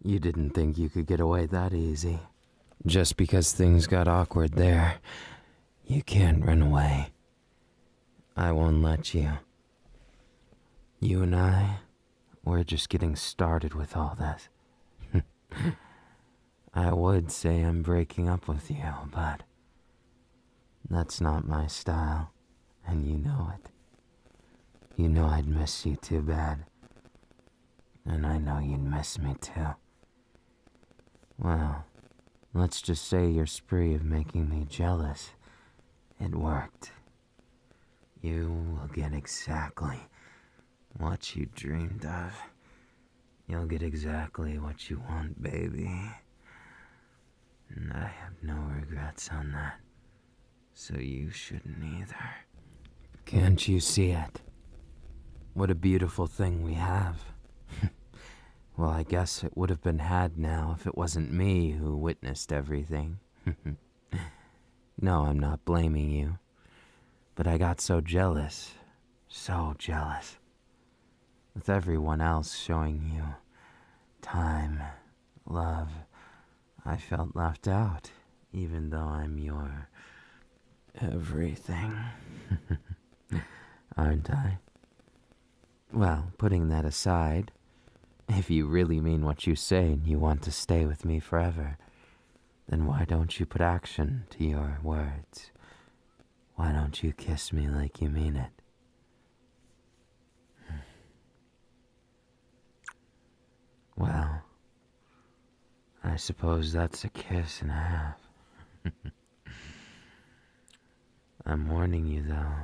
You didn't think you could get away that easy. Just because things got awkward there, you can't run away. I won't let you. You and I, we're just getting started with all this. I would say I'm breaking up with you, but that's not my style, and you know it. You know I'd miss you too bad, and I know you'd miss me too. Well, let's just say your spree of making me jealous, it worked. You will get exactly what you dreamed of. You'll get exactly what you want, baby. And I have no regrets on that, so you shouldn't either. Can't you see it? What a beautiful thing we have. Well, I guess it would have been had now if it wasn't me who witnessed everything. No, I'm not blaming you. But I got so jealous. So jealous. With everyone else showing you time, love, I felt left out, even though I'm your everything. Aren't I? Well, putting that aside, if you really mean what you say and you want to stay with me forever, then why don't you put action to your words? Why don't you kiss me like you mean it? Well, I suppose that's a kiss and a half. I'm warning you, though.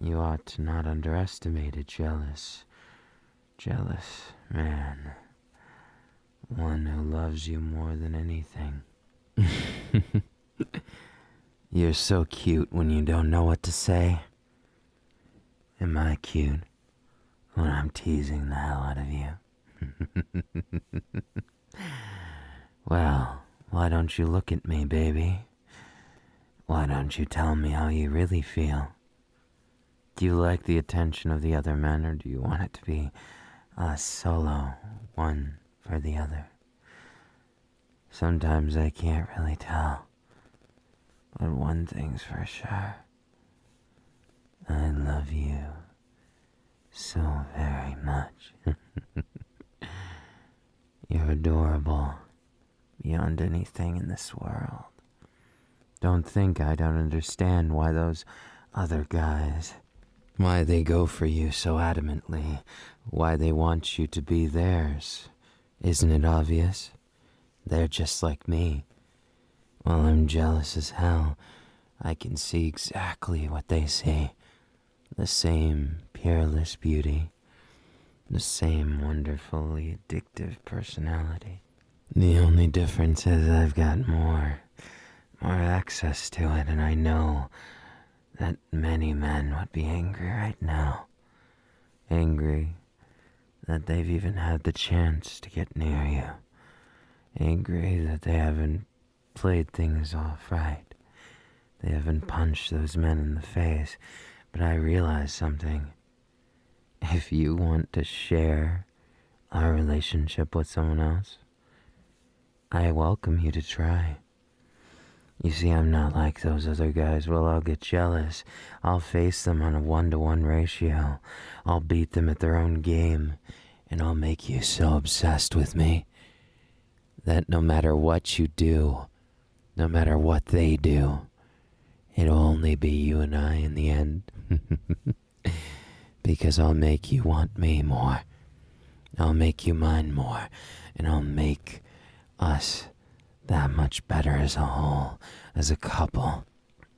You ought to not underestimate a jealous man. One who loves you more than anything. You're so cute when you don't know what to say. Am I cute when I'm teasing the hell out of you? Well, why don't you look at me, baby? Why don't you tell me how you really feel? Do you like the attention of the other men, or do you want it to be us solo, one for the other? Sometimes I can't really tell, but one thing's for sure. I love you so very much. You're adorable, beyond anything in this world. Don't think I don't understand why those other guys, why they go for you so adamantly, why they want you to be theirs. Isn't it obvious? They're just like me. While I'm jealous as hell, I can see exactly what they see. The same peerless beauty, the same wonderfully addictive personality. The only difference is I've got more access to it, and I know that many men would be angry right now. Angry that they've even had the chance to get near you. Angry that they haven't played things off right. They haven't punched those men in the face. But I realize something. If you want to share our relationship with someone else, I welcome you to try. You see, I'm not like those other guys. Well, I'll get jealous. I'll face them on a 1-to-1 ratio. I'll beat them at their own game. And I'll make you so obsessed with me that no matter what you do, no matter what they do, it'll only be you and I in the end. Because I'll make you want me more. I'll make you mine more. And I'll make us that much better as a whole, as a couple,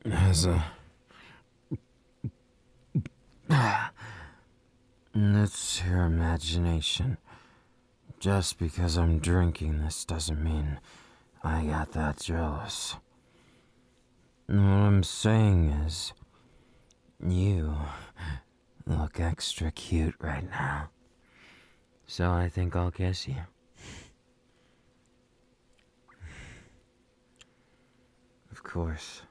as a... It's your imagination. Just because I'm drinking this doesn't mean I got that jealous. What I'm saying is, you look extra cute right now. So I think I'll kiss you. Of course.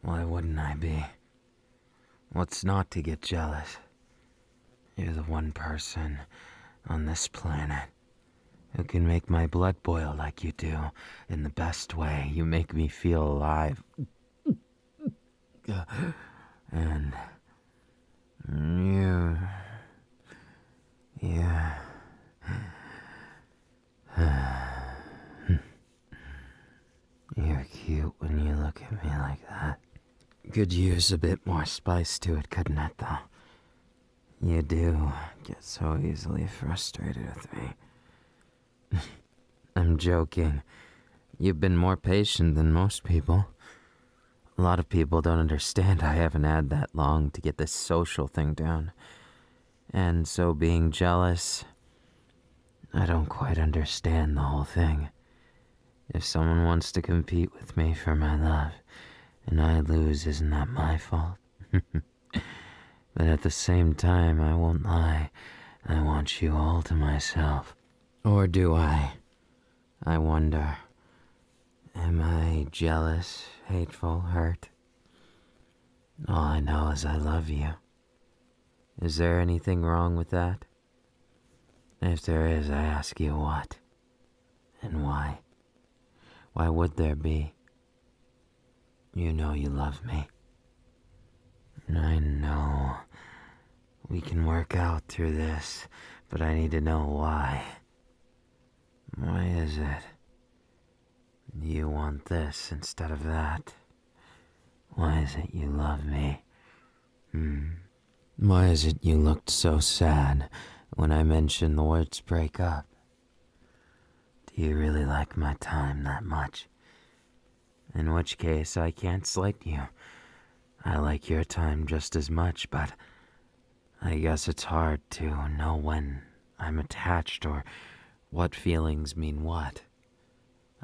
Why wouldn't I be? What's not to get jealous? You're the one person on this planet who can make my blood boil like you do in the best way. You make me feel alive. And yeah. You're cute when you look at me like that. Could use a bit more spice to it, couldn't it, though? You do get so easily frustrated with me. I'm joking. You've been more patient than most people. A lot of people don't understand I haven't had that long to get this social thing down. And so being jealous, I don't quite understand the whole thing. If someone wants to compete with me for my love, and I lose, isn't that my fault? But at the same time, I won't lie. I want you all to myself. Or do I? I wonder. Am I jealous, hateful, hurt? All I know is I love you. Is there anything wrong with that? If there is, I ask you what? And why? Why would there be? You know you love me. I know. We can work out through this, but I need to know why. Why is it? You want this instead of that? Why is it you love me? Why is it you looked so sad when I mentioned the words break up? Do you really like my time that much? In which case, I can't slight you. I like your time just as much, but I guess it's hard to know when I'm attached or what feelings mean what.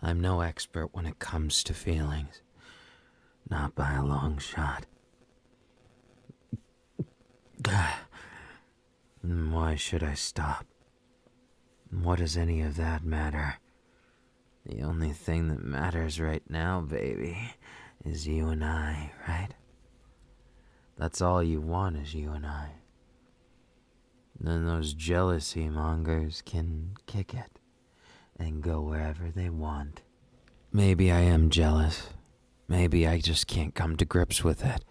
I'm no expert when it comes to feelings. Not by a long shot. Why should I stop? What does any of that matter? The only thing that matters right now, baby, is you and I, right? That's all you want is you and I. Then those jealousy mongers can kick it and go wherever they want. Maybe I am jealous. Maybe I just can't come to grips with it.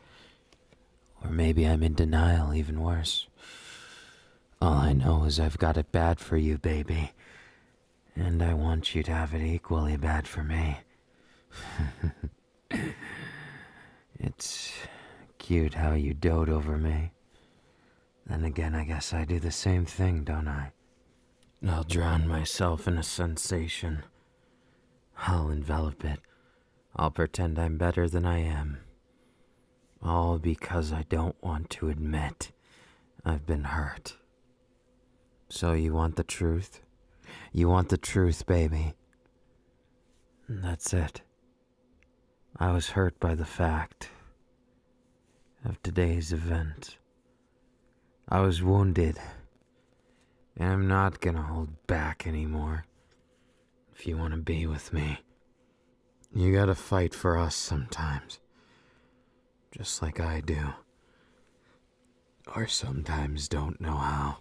Or maybe I'm in denial, even worse. All I know is I've got it bad for you, baby. And I want you to have it equally bad for me. It's cute how you dote over me. Then again, I guess I do the same thing, don't I? I'll drown myself in a sensation. I'll envelop it. I'll pretend I'm better than I am. All because I don't want to admit I've been hurt. So you want the truth? You want the truth, baby. That's it. I was hurt by the fact of today's event. I was wounded, and I'm not gonna hold back anymore. If you want to be with me, you gotta fight for us sometimes. Just like I do. Or sometimes don't know how.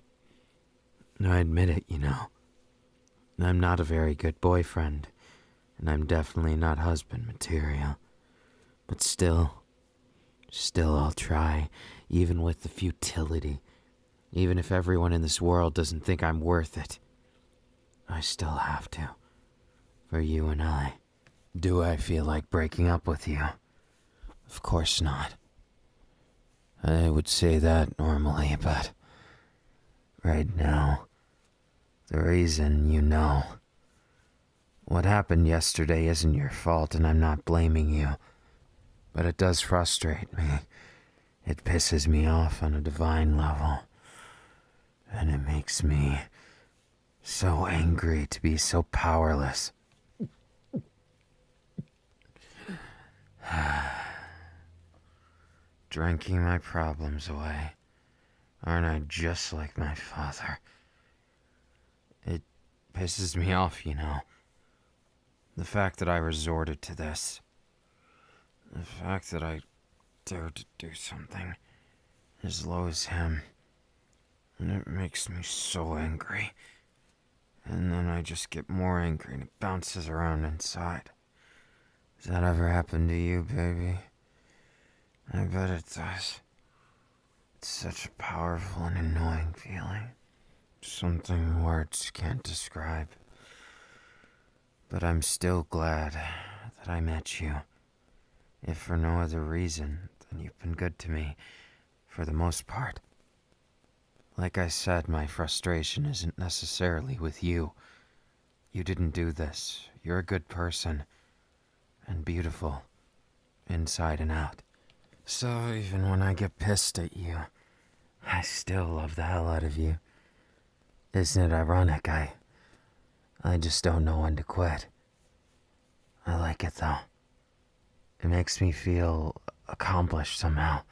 I admit it, you know. I'm not a very good boyfriend, and I'm definitely not husband material. But still I'll try, even with the futility. Even if everyone in this world doesn't think I'm worth it. I still have to. For you and I. Do I feel like breaking up with you? Of course not. I would say that normally, but right now, the reason you know. What happened yesterday isn't your fault, and I'm not blaming you. But it does frustrate me. It pisses me off on a divine level. And it makes me so angry to be so powerless. Drinking my problems away. Aren't I just like my father? It pisses me off, you know. The fact that I resorted to this. The fact that I dared to do something as low as him. And it makes me so angry. And then I just get more angry and it bounces around inside. Does that ever happen to you, baby? I bet it does. It's such a powerful and annoying feeling. Something words can't describe. But I'm still glad that I met you. If for no other reason than you've been good to me, for the most part. Like I said, my frustration isn't necessarily with you. You didn't do this. You're a good person. And beautiful. Inside and out. So even when I get pissed at you, I still love the hell out of you. Isn't it ironic? I just don't know when to quit. I like it though. It makes me feel accomplished somehow.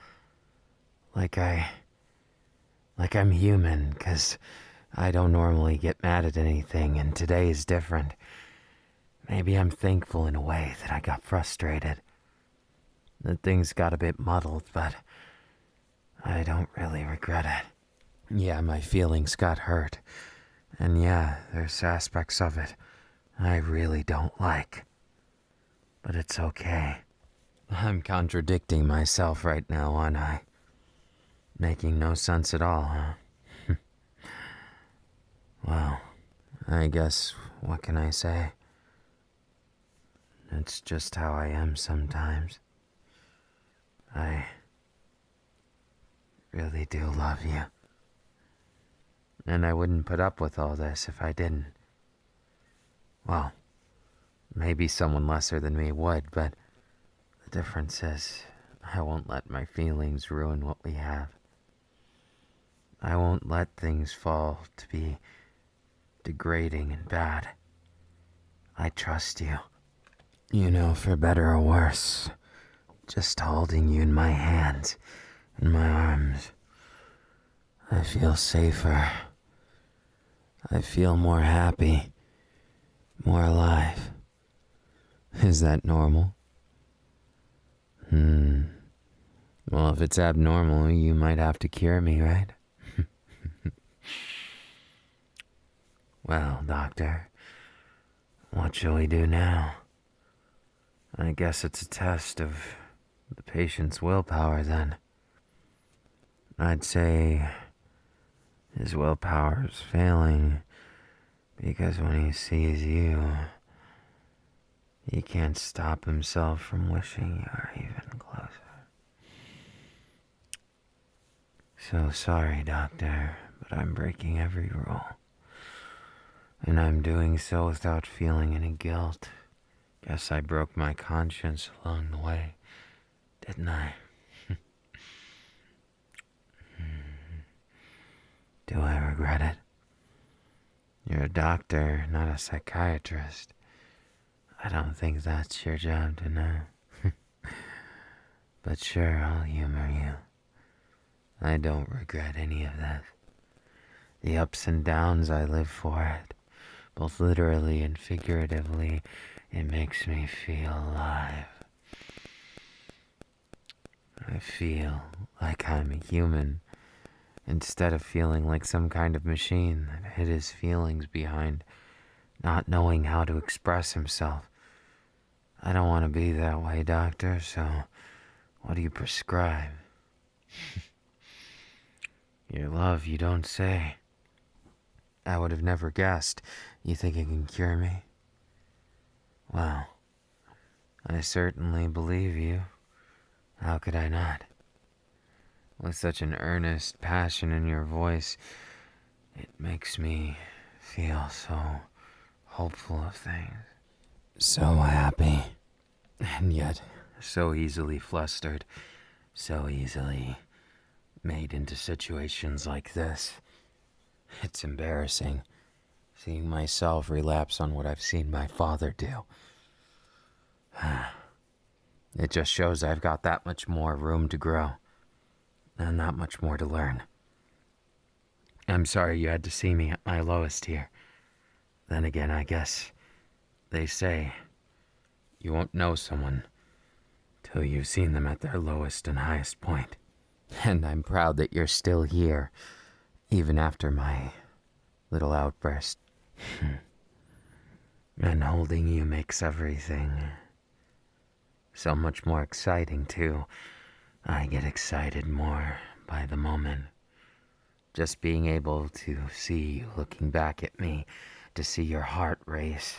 Like I'm human, 'cause I don't normally get mad at anything, and today is different. Maybe I'm thankful in a way that I got frustrated. That things got a bit muddled, but I don't really regret it. Yeah, my feelings got hurt. And yeah, there's aspects of it I really don't like. But it's okay. I'm contradicting myself right now, aren't I? Making no sense at all, huh? Well, I guess, what can I say? It's just how I am sometimes. I really do love you. And I wouldn't put up with all this if I didn't. Well, maybe someone lesser than me would, but the difference is I won't let my feelings ruin what we have. I won't let things fall to be degrading and bad. I trust you. You know, for better or worse, just holding you in my hands, in my arms, I feel safer. I feel more happy, more alive. Is that normal? Well, if it's abnormal, you might have to cure me, right? Well, doctor, what shall we do now? I guess it's a test of the patient's willpower, then. I'd say his willpower is failing because when he sees you, he can't stop himself from wishing you were even closer. So sorry, doctor, but I'm breaking every rule. And I'm doing so without feeling any guilt. Guess I broke my conscience along the way, didn't I? Do I regret it? You're a doctor, not a psychiatrist. I don't think that's your job to know. But sure, I'll humor you. I don't regret any of this. The ups and downs, I live for it. Both literally and figuratively, it makes me feel alive. I feel like I'm a human, instead of feeling like some kind of machine that hid his feelings behind not knowing how to express himself. I don't want to be that way, doctor, so what do you prescribe? Your love, you don't say. I would have never guessed. You think it can cure me? Well, I certainly believe you. How could I not? With such an earnest passion in your voice, it makes me feel so hopeful of things. So happy. And yet, so easily flustered. So easily made into situations like this. It's embarrassing, seeing myself relapse on what I've seen my father do. It just shows I've got that much more room to grow, and that much more to learn. I'm sorry you had to see me at my lowest here. Then again, I guess they say you won't know someone till you've seen them at their lowest and highest point. And I'm proud that you're still here, even after my little outburst. And holding you makes everything so much more exciting, too. I get excited more by the moment. Just being able to see you looking back at me, to see your heart race,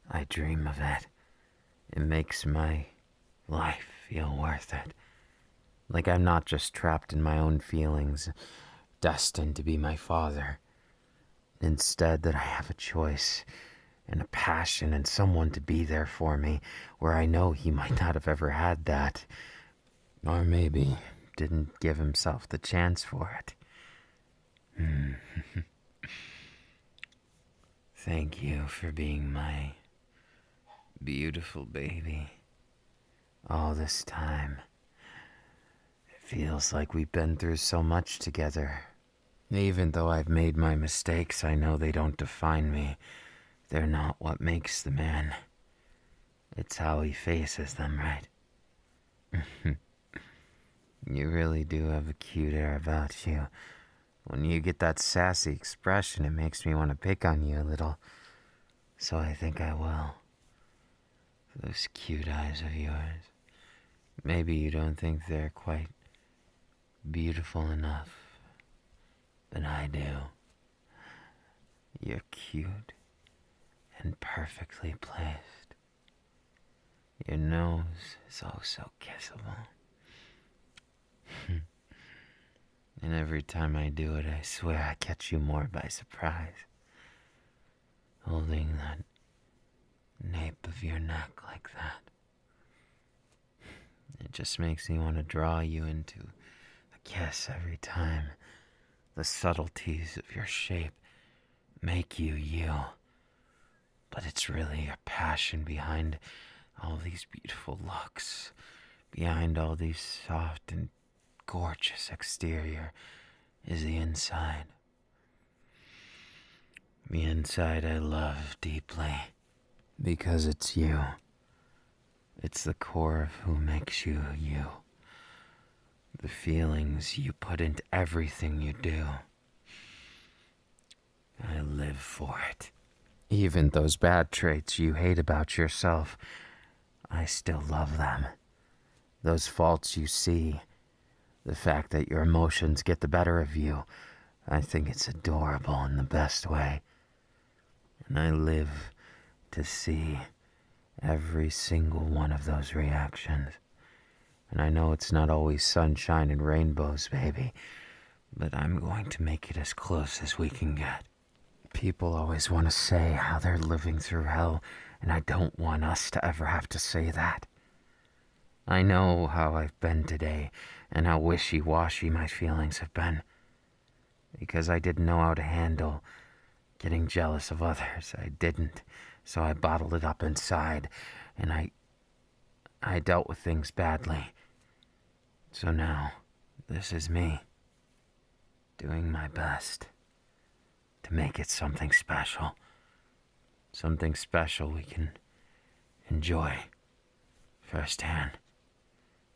I dream of it. It makes my life feel worth it. Like I'm not just trapped in my own feelings, destined to be my father. Instead, that I have a choice and a passion and someone to be there for me, where I know he might not have ever had that. Or maybe didn't give himself the chance for it. Thank you for being my beautiful baby. All this time. It feels like we've been through so much together. Even though I've made my mistakes, I know they don't define me. They're not what makes the man. It's how he faces them, right? You really do have a cute air about you. When you get that sassy expression, it makes me want to pick on you a little. So I think I will. Those cute eyes of yours. Maybe you don't think they're quite beautiful enough, but I do. You're cute and perfectly placed. Your nose is oh so kissable. And every time I do it, I swear I catch you more by surprise. Holding that nape of your neck like that. It just makes me want to draw you into a kiss every time. The subtleties of your shape make you you. But it's really your passion behind all these beautiful looks, behind all these soft and gorgeous exterior is the inside. The inside I love deeply because it's you. It's the core of who makes you you. The feelings you put into everything you do. I live for it. Even those bad traits you hate about yourself, I still love them. Those faults you see, the fact that your emotions get the better of you, I think it's adorable in the best way. And I live to see every single one of those reactions. And I know it's not always sunshine and rainbows, baby, but I'm going to make it as close as we can get. People always want to say how they're living through hell, and I don't want us to ever have to say that. I know how I've been today, and how wishy-washy my feelings have been. Because I didn't know how to handle getting jealous of others. I didn't, so I bottled it up inside, and I dealt with things badly. So now, this is me, doing my best to make it something special. Something special we can enjoy firsthand,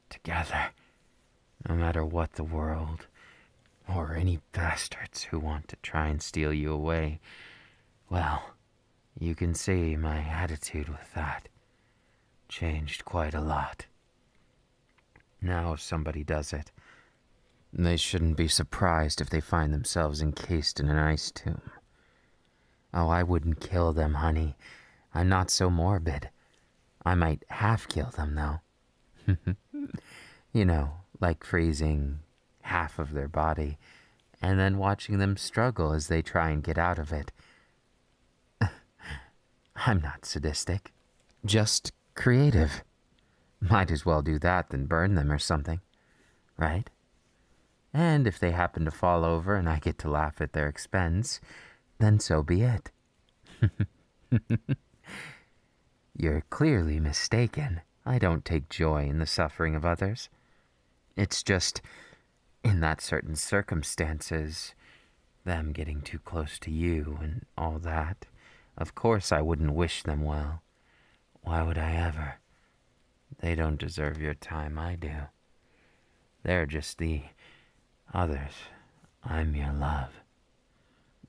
together, no matter what the world or any bastards who want to try and steal you away. Well, you can see my attitude with that changed quite a lot. Now if somebody does it, they shouldn't be surprised if they find themselves encased in an ice tomb. Oh, I wouldn't kill them, honey. I'm not so morbid. I might half kill them, though. You know, like freezing half of their body and then watching them struggle as they try and get out of it. I'm not sadistic, just creative. Might as well do that than burn them or something, right? And if they happen to fall over and I get to laugh at their expense, then so be it. You're clearly mistaken. I don't take joy in the suffering of others. It's just, in that certain circumstances, them getting too close to you and all that, of course I wouldn't wish them well. Why would I ever? They don't deserve your time, I do. They're just the others. I'm your love.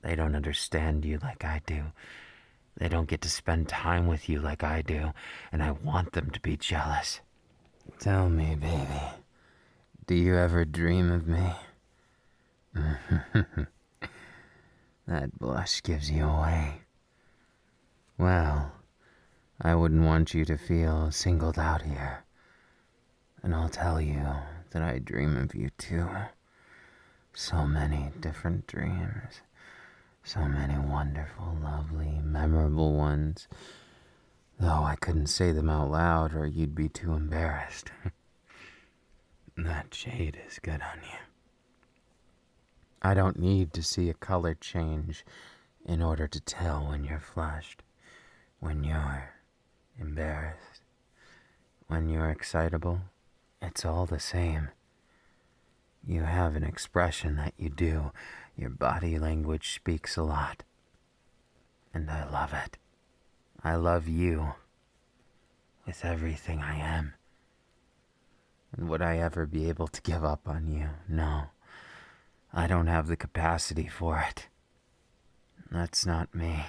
They don't understand you like I do. They don't get to spend time with you like I do, and I want them to be jealous. Tell me, baby, do you ever dream of me? That blush gives you away. Well, I wouldn't want you to feel singled out here. And I'll tell you that I dream of you too. So many different dreams. So many wonderful, lovely, memorable ones. Though I couldn't say them out loud or you'd be too embarrassed. That shade is good on you. I don't need to see a color change in order to tell when you're flushed, when you're embarrassed, when you're excitable. It's all the same. You have an expression that you do. Your body language speaks a lot. And I love it. I love you with everything I am. And would I ever be able to give up on you? No. I don't have the capacity for it. That's not me.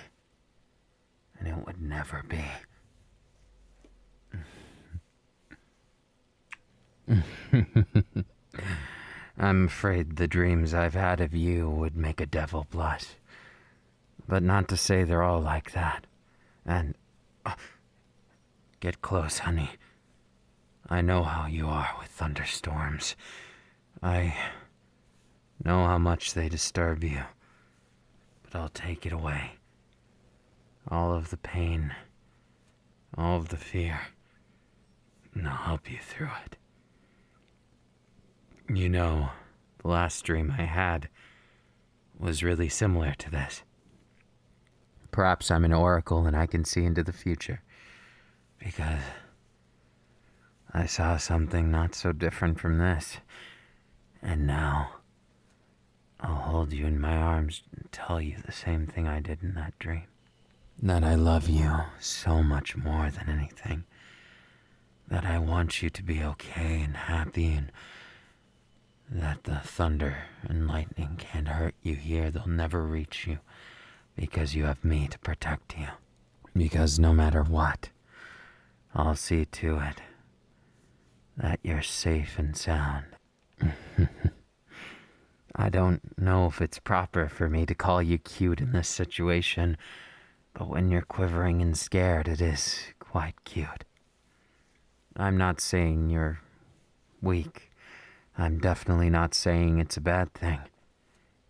And it would never be. I'm afraid the dreams I've had of you would make a devil blush. But not to say they're all like that. And... get close, honey. I know how you are with thunderstorms. I know how much they disturb you. But I'll take it away. All of the pain, all of the fear, and I'll help you through it. You know, the last dream I had was really similar to this. Perhaps I'm an oracle and I can see into the future, because I saw something not so different from this, and now I'll hold you in my arms and tell you the same thing I did in that dream. That I love you so much more than anything. That I want you to be okay and happy, and that the thunder and lightning can't hurt you here. They'll never reach you because you have me to protect you. Because no matter what, I'll see to it that you're safe and sound. I don't know if it's proper for me to call you cute in this situation, but when you're quivering and scared, it is quite cute. I'm not saying you're weak. I'm definitely not saying it's a bad thing.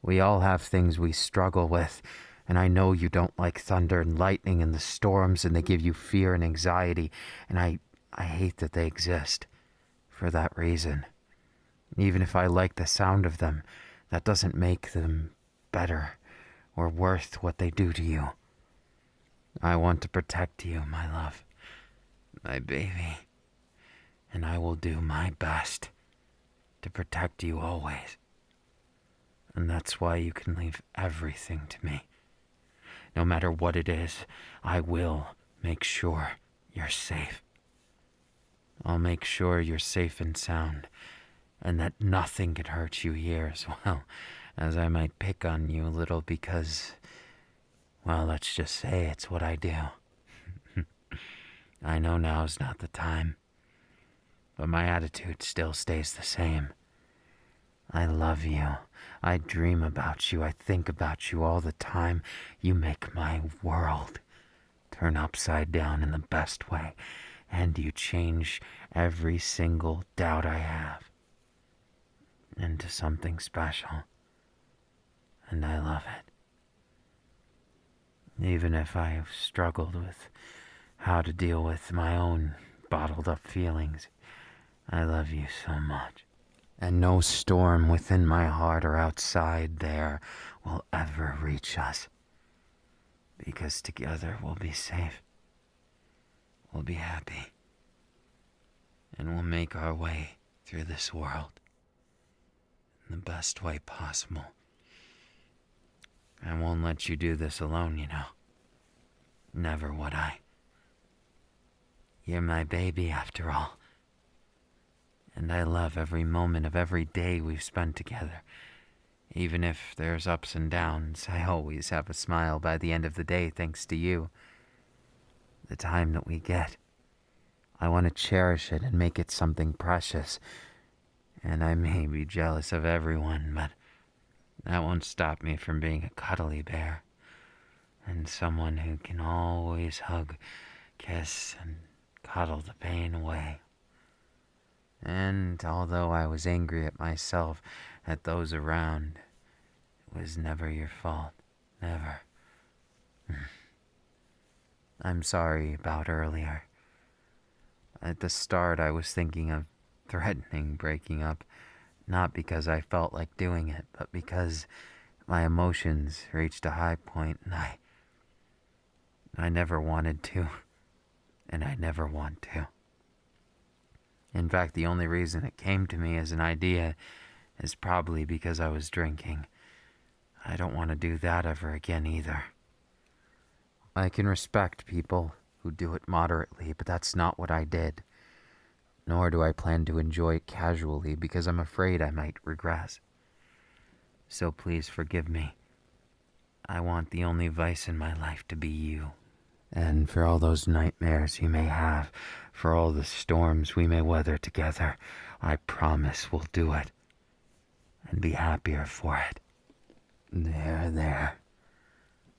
We all have things we struggle with, and I know you don't like thunder and lightning and the storms, and they give you fear and anxiety, and I hate that they exist for that reason. Even if I like the sound of them, that doesn't make them better or worth what they do to you. I want to protect you, my love, my baby, and I will do my best to protect you always. And that's why you can leave everything to me. No matter what it is, I will make sure you're safe. I'll make sure you're safe and sound, and that nothing can hurt you here, as well as I might pick on you a little because, well, let's just say it's what I do. I know now's not the time, but my attitude still stays the same. I love you. I dream about you. I think about you all the time. You make my world turn upside down in the best way, and you change every single doubt I have into something special, and I love it. Even if I've struggled with how to deal with my own bottled up feelings, I love you so much. And no storm within my heart or outside there will ever reach us. Because together we'll be safe. We'll be happy. And we'll make our way through this world in the best way possible. I won't let you do this alone, you know. Never would I. You're my baby after all. And I love every moment of every day we've spent together. Even if there's ups and downs, I always have a smile by the end of the day thanks to you. The time that we get, I want to cherish it and make it something precious. And I may be jealous of everyone, but that won't stop me from being a cuddly bear. And someone who can always hug, kiss, and cuddle the pain away. And although I was angry at myself, at those around, it was never your fault. Never. I'm sorry about earlier. At the start, I was thinking of threatening breaking up, not because I felt like doing it, but because my emotions reached a high point and I never wanted to, and I never want to. In fact, the only reason it came to me as an idea is probably because I was drinking. I don't want to do that ever again either. I can respect people who do it moderately, but that's not what I did. Nor do I plan to enjoy it casually because I'm afraid I might regress. So please forgive me. I want the only vice in my life to be you. And for all those nightmares you may have, for all the storms we may weather together, I promise we'll do it. And be happier for it. There.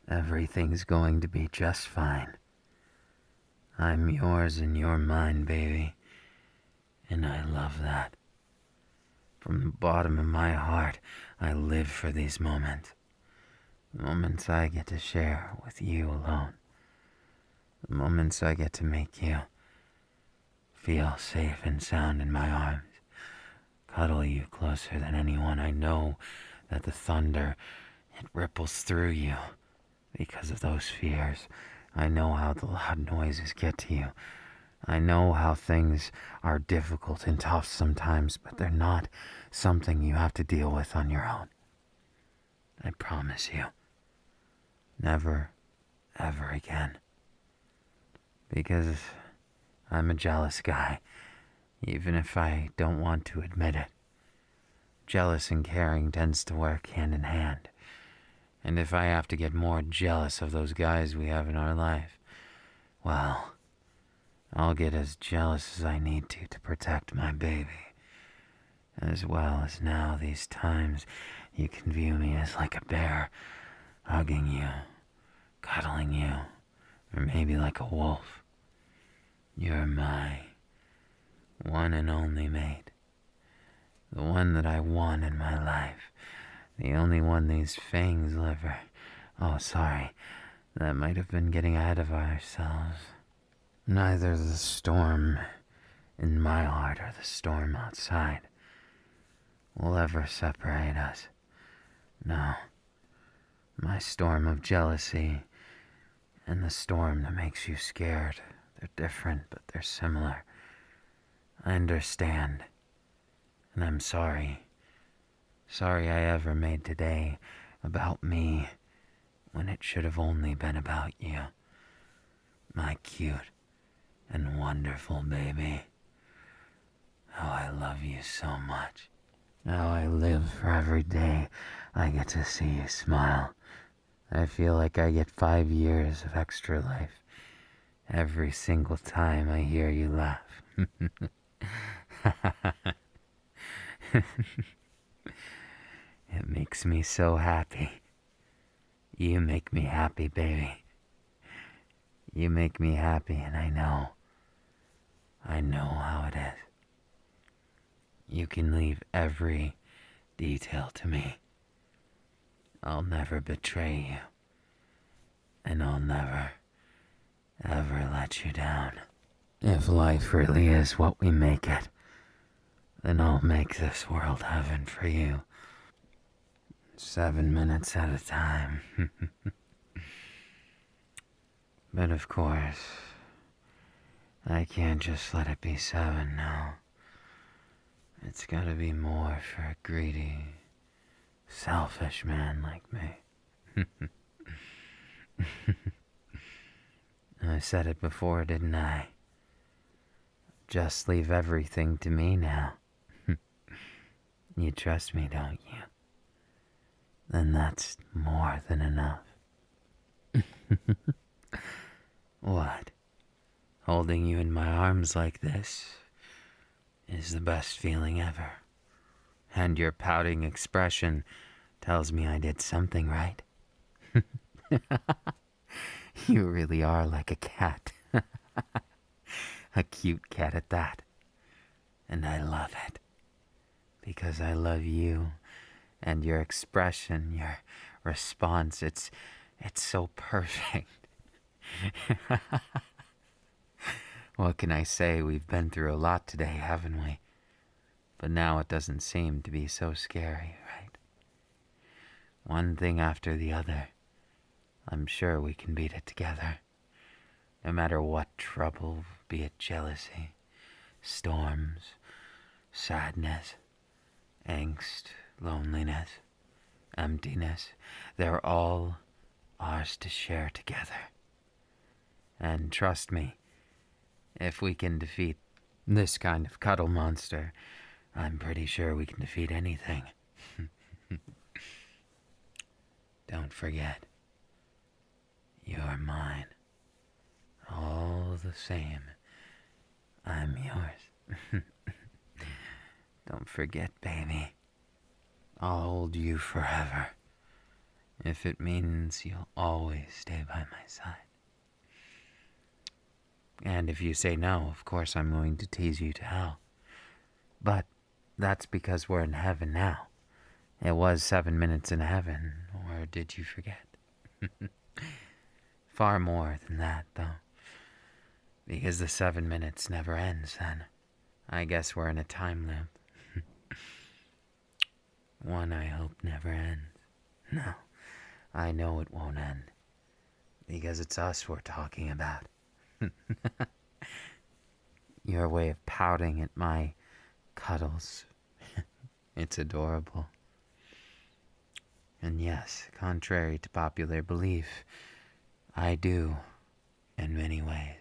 Everything's going to be just fine. I'm yours and you're mine, baby. And I love that. From the bottom of my heart, I live for these moments. Moments I get to share with you alone. The moments I get to make you feel safe and sound in my arms. Cuddle you closer than anyone. I know that the thunder, it ripples through you because of those fears. I know how the loud noises get to you. I know how things are difficult and tough sometimes, but they're not something you have to deal with on your own. I promise you. Never, ever again. Because I'm a jealous guy, even if I don't want to admit it. Jealous and caring tends to work hand in hand. And if I have to get more jealous of those guys we have in our life, well, I'll get as jealous as I need to protect my baby. As well as now these times you can view me as like a bear, hugging you, cuddling you, or maybe like a wolf. You're my one and only mate. The one that I want in my life. The only one these fangs live. Oh, sorry. That might have been getting ahead of ourselves. Neither the storm in my heart or the storm outside will ever separate us. No. My storm of jealousy and the storm that makes you scared, they're different, but they're similar. I understand. And I'm sorry. Sorry I ever made today about me when it should have only been about you. My cute and wonderful baby. How I love you so much. How I live for every day I get to see you smile. I feel like I get 5 years of extra life every single time I hear you laugh. It makes me so happy. You make me happy, baby. You make me happy, and I know how it is. You can leave every detail to me. I'll never betray you. And I'll never, ever let you down. If life really is what we make it, then I'll make this world heaven for you. 7 minutes at a time. But of course, I can't just let it be 7 now. It's gotta be more for a greedy, selfish man like me. I said it before, didn't I? Just leave everything to me now. You trust me, don't you? then that's more than enough. What? Holding you in my arms like this is the best feeling ever. And your pouting expression tells me I did something right. You really are like a cat. A cute cat at that. And I love it. Because I love you. And your expression, your response, it's so perfect. What can I say? We've been through a lot today, haven't we? But now it doesn't seem to be so scary, right? One thing after the other. I'm sure we can beat it together. No matter what trouble, be it jealousy, storms, sadness, angst, loneliness, emptiness, they're all ours to share together. And trust me, if we can defeat this kind of cuddle monster, I'm pretty sure we can defeat anything. Don't forget, you're mine. All the same, I'm yours. Don't forget, baby. I'll hold you forever. If it means you'll always stay by my side. And if you say no, of course I'm going to tease you to hell. But that's because we're in heaven now. It was 7 minutes in heaven, or did you forget? Far more than that, though. Because the 7 minutes never ends then. I guess we're in a time loop. One I hope never ends. No, I know it won't end. Because it's us we're talking about. Your way of pouting at my cuddles. It's adorable. And yes, contrary to popular belief, I do, in many ways,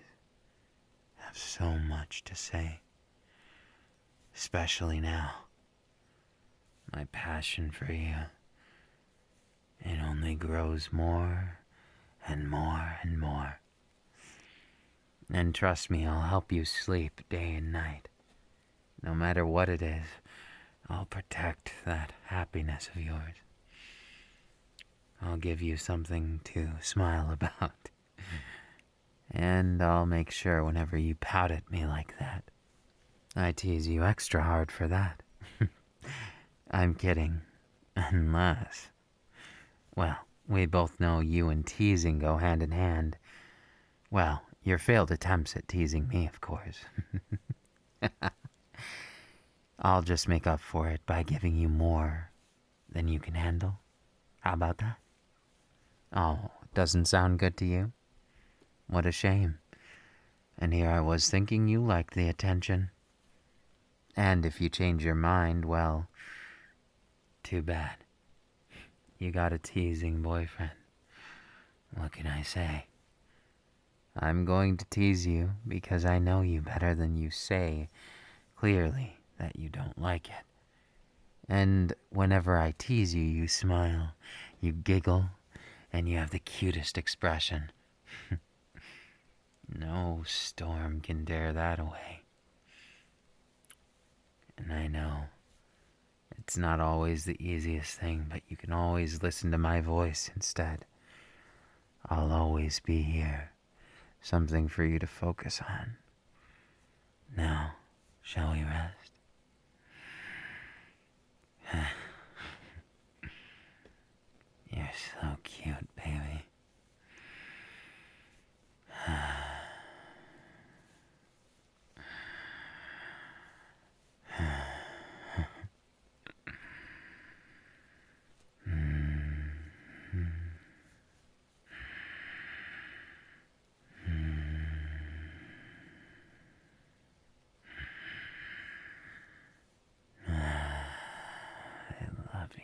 have so much to say. Especially now. My passion for you. It only grows more and more and more. And trust me, I'll help you sleep day and night. No matter what it is, I'll protect that happiness of yours. I'll give you something to smile about. And I'll make sure whenever you pout at me like that, I tease you extra hard for that. I'm kidding. Unless... Well, we both know you and teasing go hand in hand. Well, your failed attempts at teasing me, of course. I'll just make up for it by giving you more than you can handle. How about that? Oh, doesn't sound good to you? What a shame. And here I was thinking you liked the attention. And if you change your mind, well, too bad. You got a teasing boyfriend. What can I say? I'm going to tease you because I know you better than you say clearly that you don't like it. And whenever I tease you, you smile, you giggle, and you have the cutest expression. No storm can dare that away. And I know it's not always the easiest thing, but you can always listen to my voice instead. I'll always be here. Something for you to focus on. Now, shall we rest? You're so cute, baby. I love you.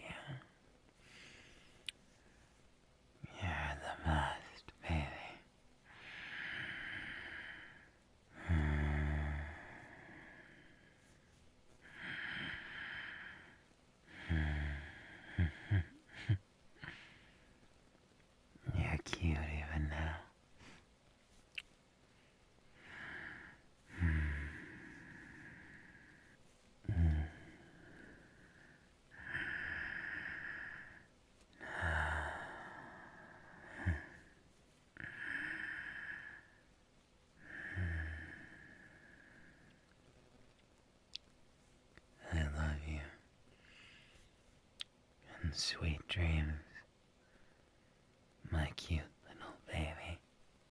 Sweet dreams, my cute